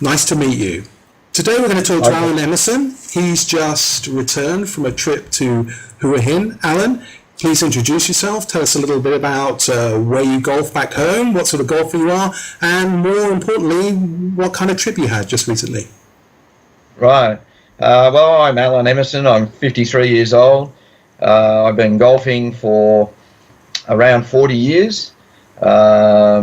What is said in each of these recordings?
Nice to meet you. Today we're going to talk to Alan Emerson. He's just returned from a trip to Hua Hin. Alan, please introduce yourself. Tell us a little bit about where you golf back home, what sort of golfer you are, and more importantly, what kind of trip you had just recently. Right. Well, I'm Alan Emerson. I'm 53 years old. I've been golfing for around 40 years, badly,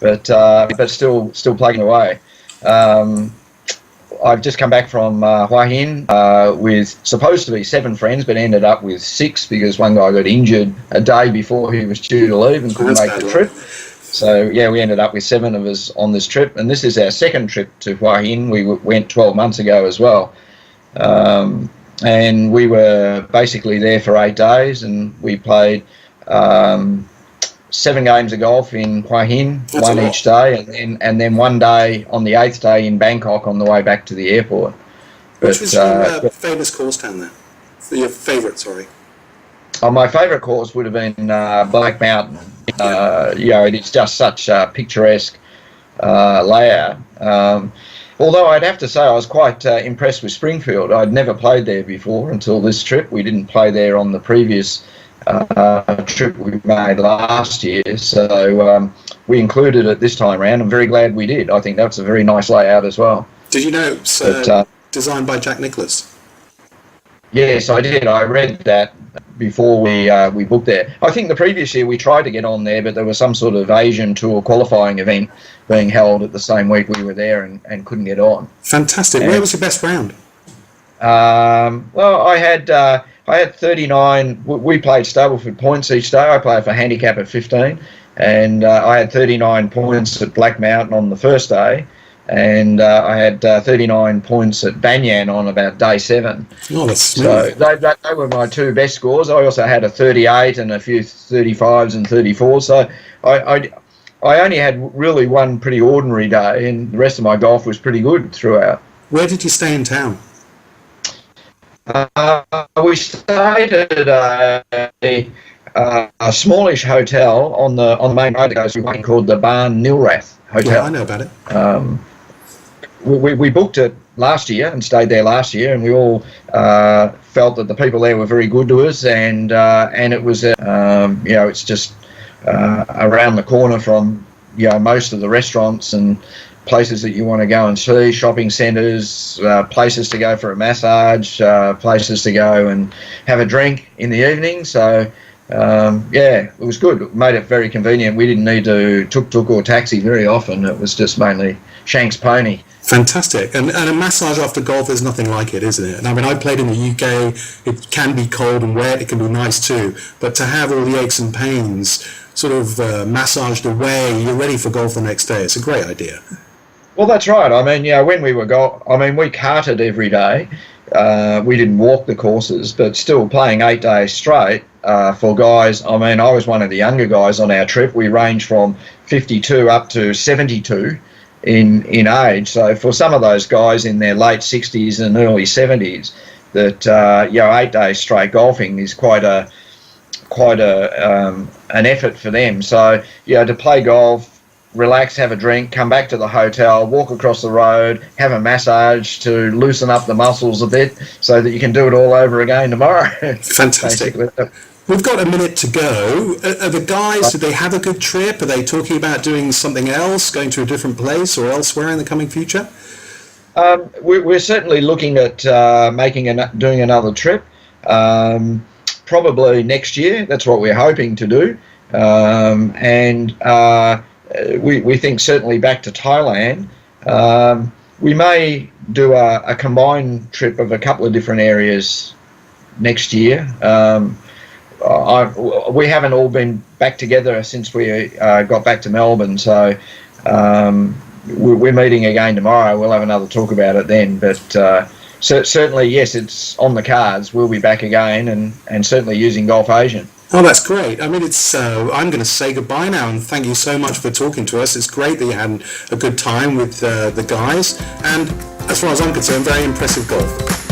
but still plugging away. I've just come back from Hua Hin with supposed to be 7 friends, but ended up with 6 because one guy got injured a day before he was due to leave and couldn't make the trip. So yeah, we ended up with 7 of us on this trip, and this is our second trip to Hua Hin. We went 12 months ago as well, and we were basically there for 8 days, and we played 7 games of golf in Hua Hin, one each day, and then one day on the 8th day in Bangkok on the way back to the airport. Which was your famous course down there? Your favourite, sorry. Oh, my favourite course would have been Black Mountain. It's just such a picturesque layout. Although I'd have to say I was quite impressed with Springfield. I'd never played there before until this trip. We didn't play there on the previous trip we made last year, so we included it this time around. I'm very glad we did. I think that's a very nice layout as well. Did you know it's designed by Jack Nicklaus? Yes, I did. I read that before we booked there. I think the previous year we tried to get on there, but there was some sort of Asian Tour qualifying event being held at the same week we were there and couldn't get on. Fantastic. Where was your best round? Well, I had 39. We played Stableford points each day. I played for handicap at 15, and I had 39 points at Black Mountain on the first day, and I had 39 points at Banyan on about day 7. Oh, that's smooth. So they were my 2 best scores. I also had a 38 and a few 35s and 34s. So I only had really one pretty ordinary day, and the rest of my golf was pretty good throughout. Where did you stay in town? We stayed at a smallish hotel on the main road that goes through one called the Barn Nilrath Hotel. Yeah, I know about it. We booked it last year and stayed there last year, and we all felt that the people there were very good to us, and it was it's just around the corner from most of the restaurants and places that you want to go and see, shopping centres, places to go for a massage, places to go and have a drink in the evening. So it was good. It made it very convenient. We didn't need to tuk-tuk or taxi very often. It was just mainly Shank's Pony. Fantastic. And a massage after golf, there's nothing like it, isn't it? And I mean, I played in the UK. It can be cold and wet. It can be nice too. But to have all the aches and pains sort of massaged away, you're ready for golf the next day. It's a great idea. Well, that's right. I mean, when we were we carted every day. We didn't walk the courses, but still playing 8 days straight for guys. I mean, I was one of the younger guys on our trip. We ranged from 52 up to 72 in age. So for some of those guys in their late 60s and early 70s, that 8 days straight golfing is quite an effort for them. So to play golf, relax, have a drink, come back to the hotel, walk across the road, have a massage to loosen up the muscles a bit so that you can do it all over again tomorrow. Fantastic. We've got a minute to go. Are the guys, did they have a good trip? Are they talking about doing something else, going to a different place or elsewhere in the coming future? We're certainly looking at doing another trip, probably next year. That's what we're hoping to do. We think certainly back to Thailand. We may do a combined trip of a couple of different areas next year. We haven't all been back together since we got back to Melbourne, so we're meeting again tomorrow. We'll have another talk about it then, but certainly, yes, it's on the cards. We'll be back again and certainly using Golfasian. Oh, that's great. I mean, I'm going to say goodbye now, and thank you so much for talking to us. It's great that you had a good time with the guys, and as far as I'm concerned, very impressive golf.